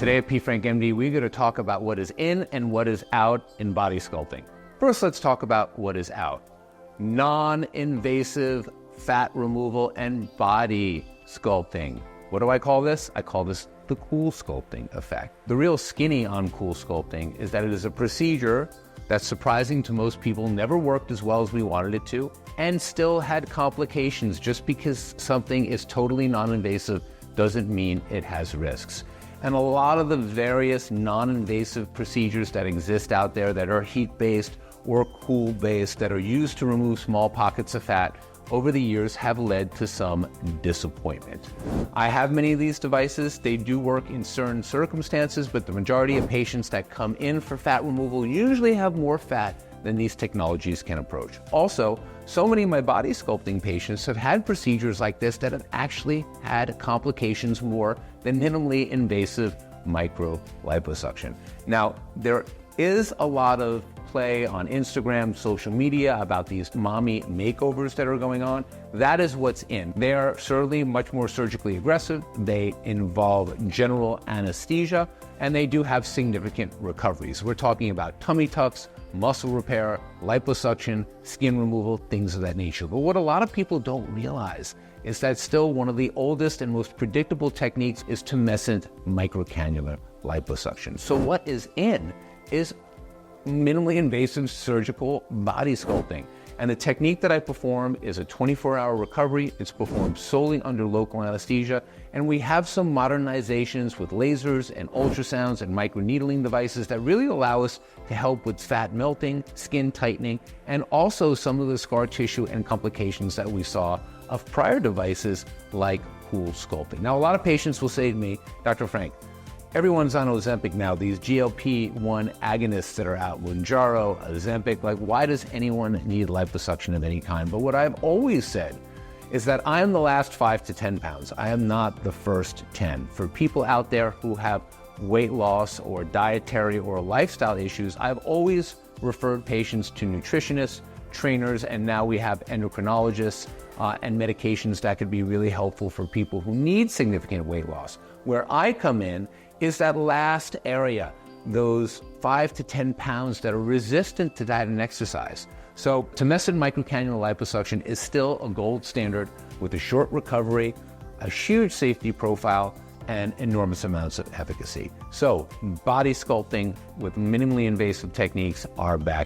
Today at PFRANKMD, we're going to talk about what is in and what is out in body sculpting. First, let's talk about what is out. Non-invasive fat removal and body sculpting. What do I call this? I call this the CoolSculpting effect. The real skinny on CoolSculpting is that it is a procedure that's surprising to most people, never worked as well as we wanted it to, and still had complications. Just because something is totally non-invasive doesn't mean it has risks. And a lot of the various non-invasive procedures that exist out there that are heat-based or cool-based that are used to remove small pockets of fat over the years have led to some disappointment. I have many of these devices. They do work in certain circumstances, but the majority of patients that come in for fat removal usually have more fat than these technologies can approach. Also, so many of my body sculpting patients have had procedures like this that have actually had complications more than minimally invasive micro liposuction. Now, there is a lot of play on Instagram, social media about these mommy makeovers that are going on. That is what's in. They are certainly much more surgically aggressive. They involve general anesthesia, and they do have significant recoveries. We're talking about tummy tucks, muscle repair, liposuction, skin removal, things of that nature. But what a lot of people don't realize is that still one of the oldest and most predictable techniques is tumescent microcannular liposuction. So what is in is minimally invasive surgical body sculpting. And the technique that I perform is a 24-hour recovery. It's performed solely under local anesthesia. And we have some modernizations with lasers and ultrasounds and microneedling devices that really allow us to help with fat melting, skin tightening, and also some of the scar tissue and complications that we saw of prior devices like CoolSculpting. Now, a lot of patients will say to me, Dr. Frank, everyone's on Ozempic now, these GLP-1 agonists that are out, Mounjaro, Ozempic, like why does anyone need liposuction of any kind? But what I've always said is that I am the last 5 to 10 pounds. I am not the first 10. For people out there who have weight loss or dietary or lifestyle issues, I've always referred patients to nutritionists, trainers, and now we have endocrinologists and medications that could be really helpful for people who need significant weight loss. Where I come in is that last area, those 5 to 10 pounds that are resistant to diet and exercise. So tumescent microcannular liposuction is still a gold standard with a short recovery, a huge safety profile, and enormous amounts of efficacy. So body sculpting with minimally invasive techniques are back